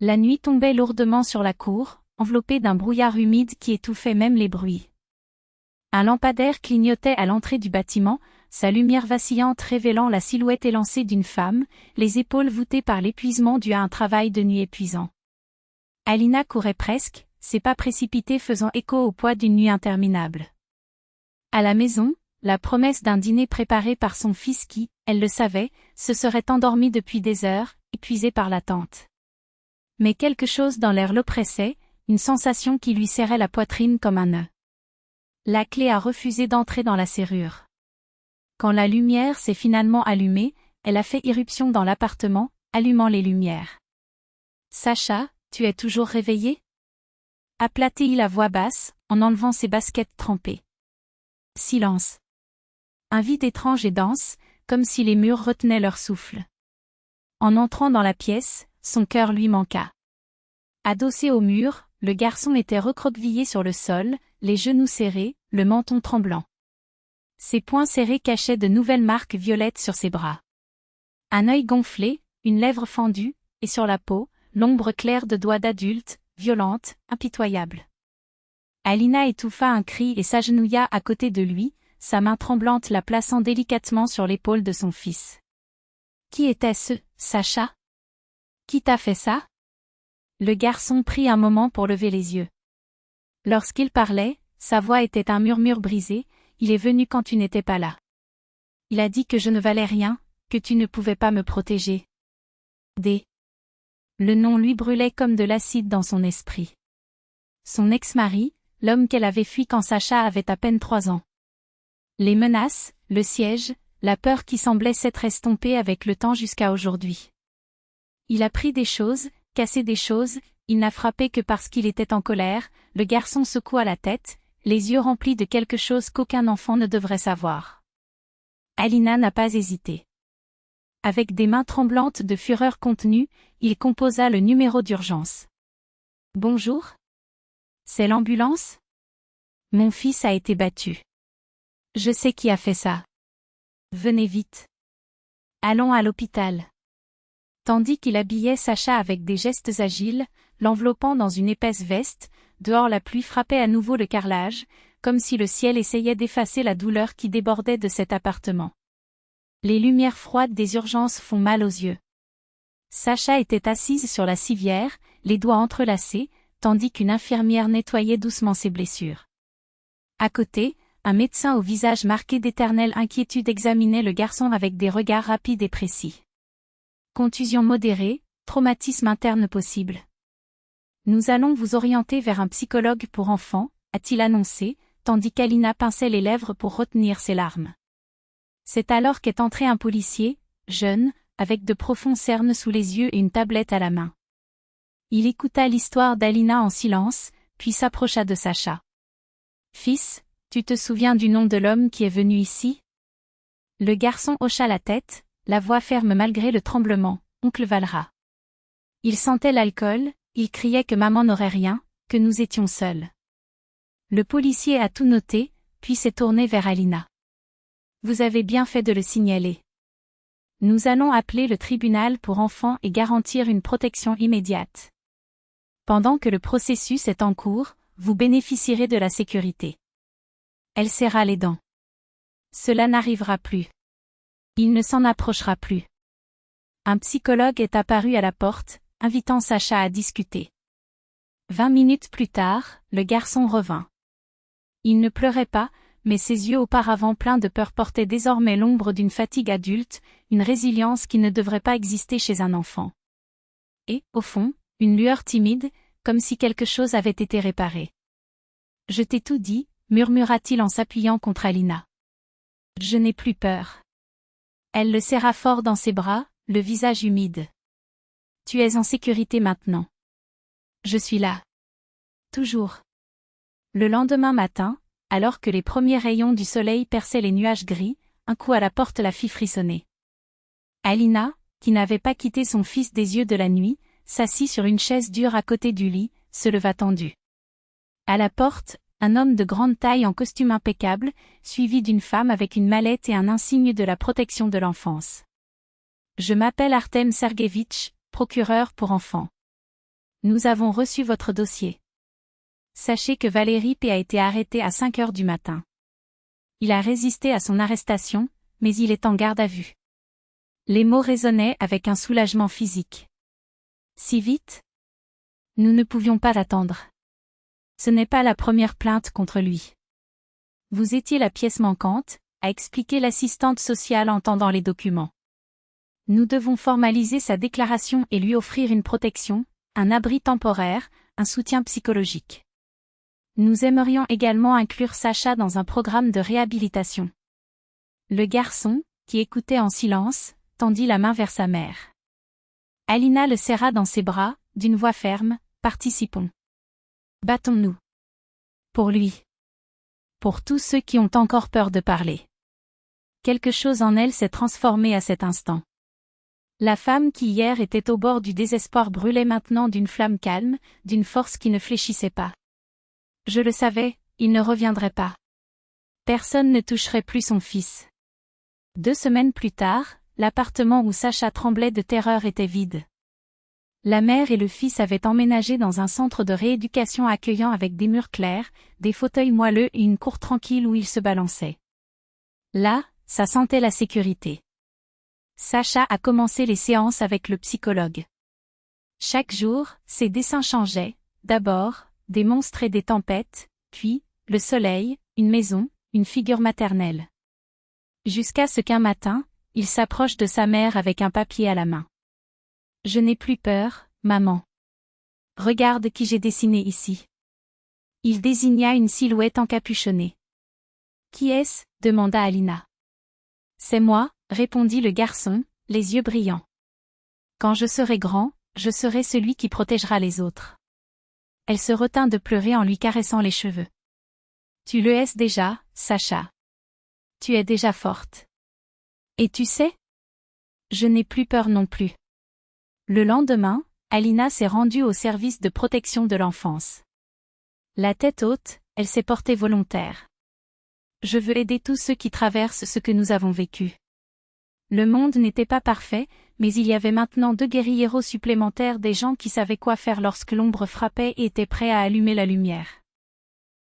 La nuit tombait lourdement sur la cour, enveloppée d'un brouillard humide qui étouffait même les bruits. Un lampadaire clignotait à l'entrée du bâtiment, sa lumière vacillante révélant la silhouette élancée d'une femme, les épaules voûtées par l'épuisement dû à un travail de nuit épuisant. Alina courait presque, ses pas précipités faisant écho au poids d'une nuit interminable. À la maison, la promesse d'un dîner préparé par son fils qui, elle le savait, se serait endormi depuis des heures, épuisé par l'attente. Mais quelque chose dans l'air l'oppressait, une sensation qui lui serrait la poitrine comme un nœud. La clé a refusé d'entrer dans la serrure. Quand la lumière s'est finalement allumée, elle a fait irruption dans l'appartement, allumant les lumières. « Sacha, tu es toujours réveillé ?» aplatit-il à voix basse, en enlevant ses baskets trempées. Silence. Un vide étrange et dense, comme si les murs retenaient leur souffle. En entrant dans la pièce, son cœur lui manqua. Adossé au mur, le garçon était recroquevillé sur le sol, les genoux serrés, le menton tremblant. Ses poings serrés cachaient de nouvelles marques violettes sur ses bras. Un œil gonflé, une lèvre fendue, et sur la peau, l'ombre claire de doigts d'adulte, violente, impitoyable. Alina étouffa un cri et s'agenouilla à côté de lui, sa main tremblante la plaçant délicatement sur l'épaule de son fils. « Qui était-ce, Sacha ? Qui t'a fait ça ?» Le garçon prit un moment pour lever les yeux. Lorsqu'il parlait, sa voix était un murmure brisé, « Il est venu quand tu n'étais pas là. Il a dit que je ne valais rien, que tu ne pouvais pas me protéger. » Le nom lui brûlait comme de l'acide dans son esprit. Son ex-mari, l'homme qu'elle avait fui quand Sacha avait à peine 3 ans. Les menaces, le siège, la peur qui semblait s'être estompée avec le temps jusqu'à aujourd'hui. Il a pris des choses, cassé des choses, il n'a frappé que parce qu'il était en colère, le garçon secoua la tête, les yeux remplis de quelque chose qu'aucun enfant ne devrait savoir. Alina n'a pas hésité. Avec des mains tremblantes de fureur contenue, il composa le numéro d'urgence. « Bonjour ? C'est l'ambulance ? Mon fils a été battu. Je sais qui a fait ça. Venez vite. Allons à l'hôpital. » Tandis qu'il habillait Sacha avec des gestes agiles, l'enveloppant dans une épaisse veste, dehors la pluie frappait à nouveau le carrelage, comme si le ciel essayait d'effacer la douleur qui débordait de cet appartement. Les lumières froides des urgences font mal aux yeux. Sacha était assise sur la civière, les doigts entrelacés, tandis qu'une infirmière nettoyait doucement ses blessures. À côté, un médecin au visage marqué d'éternelle inquiétude examinait le garçon avec des regards rapides et précis. Contusion modérée, traumatisme interne possible. Nous allons vous orienter vers un psychologue pour enfants, a-t-il annoncé, tandis qu'Alina pinçait les lèvres pour retenir ses larmes. C'est alors qu'est entré un policier, jeune, avec de profonds cernes sous les yeux et une tablette à la main. Il écouta l'histoire d'Alina en silence, puis s'approcha de Sacha. « Fils, tu te souviens du nom de l'homme qui est venu ici ?» Le garçon hocha la tête, la voix ferme malgré le tremblement, « Oncle Valra. » Il sentait l'alcool, il criait que maman n'aurait rien, que nous étions seuls. Le policier a tout noté, puis s'est tourné vers Alina. « Vous avez bien fait de le signaler. Nous allons appeler le tribunal pour enfants et garantir une protection immédiate. Pendant que le processus est en cours, vous bénéficierez de la sécurité. » Elle serra les dents. Cela n'arrivera plus. Il ne s'en approchera plus. Un psychologue est apparu à la porte, invitant Sacha à discuter. 20 minutes plus tard, le garçon revint. Il ne pleurait pas, mais ses yeux auparavant pleins de peur portaient désormais l'ombre d'une fatigue adulte, une résilience qui ne devrait pas exister chez un enfant. Et, au fond, une lueur timide, comme si quelque chose avait été réparé. « Je t'ai tout dit », murmura-t-il en s'appuyant contre Alina. « Je n'ai plus peur. » Elle le serra fort dans ses bras, le visage humide. « Tu es en sécurité maintenant. Je suis là. Toujours. » Le lendemain matin, alors que les premiers rayons du soleil perçaient les nuages gris, un coup à la porte la fit frissonner. Alina, qui n'avait pas quitté son fils des yeux de la nuit, s'assit sur une chaise dure à côté du lit, se leva tendue. À la porte, un homme de grande taille en costume impeccable, suivi d'une femme avec une mallette et un insigne de la protection de l'enfance. « Je m'appelle Artem Serguevitch, procureur pour enfants. Nous avons reçu votre dossier. Sachez que Valérie P. a été arrêté à 5 heures du matin. Il a résisté à son arrestation, mais il est en garde à vue. Les mots résonnaient avec un soulagement physique. Si vite? Nous ne pouvions pas l'attendre. Ce n'est pas la première plainte contre lui. Vous étiez la pièce manquante, a expliqué l'assistante sociale en tendant les documents. Nous devons formaliser sa déclaration et lui offrir une protection, un abri temporaire, un soutien psychologique. Nous aimerions également inclure Sacha dans un programme de réhabilitation. Le garçon, qui écoutait en silence, tendit la main vers sa mère. Alina le serra dans ses bras, d'une voix ferme, « Participons. Battons-nous. Pour lui. Pour tous ceux qui ont encore peur de parler. » Quelque chose en elle s'est transformé à cet instant. La femme qui hier était au bord du désespoir brûlait maintenant d'une flamme calme, d'une force qui ne fléchissait pas. Je le savais, il ne reviendrait pas. Personne ne toucherait plus son fils. 2 semaines plus tard, l'appartement où Sacha tremblait de terreur était vide. La mère et le fils avaient emménagé dans un centre de rééducation accueillant avec des murs clairs, des fauteuils moelleux et une cour tranquille où ils se balançaient. Là, ça sentait la sécurité. Sacha a commencé les séances avec le psychologue. Chaque jour, ses dessins changeaient, d'abord, des monstres et des tempêtes, puis, le soleil, une maison, une figure maternelle. Jusqu'à ce qu'un matin, il s'approche de sa mère avec un papier à la main. « Je n'ai plus peur, maman. Regarde qui j'ai dessiné ici. » Il désigna une silhouette encapuchonnée. « Qui est-ce » demanda Alina. « C'est moi » répondit le garçon, les yeux brillants. « Quand je serai grand, je serai celui qui protégera les autres. » Elle se retint de pleurer en lui caressant les cheveux. « Tu le es déjà, Sacha. Tu es déjà forte. Et tu sais? Je n'ai plus peur non plus. » Le lendemain, Alina s'est rendue au service de protection de l'enfance. La tête haute, elle s'est portée volontaire. « Je veux aider tous ceux qui traversent ce que nous avons vécu. » Le monde n'était pas parfait, mais il y avait maintenant 2 guérilleros supplémentaires, des gens qui savaient quoi faire lorsque l'ombre frappait et étaient prêts à allumer la lumière.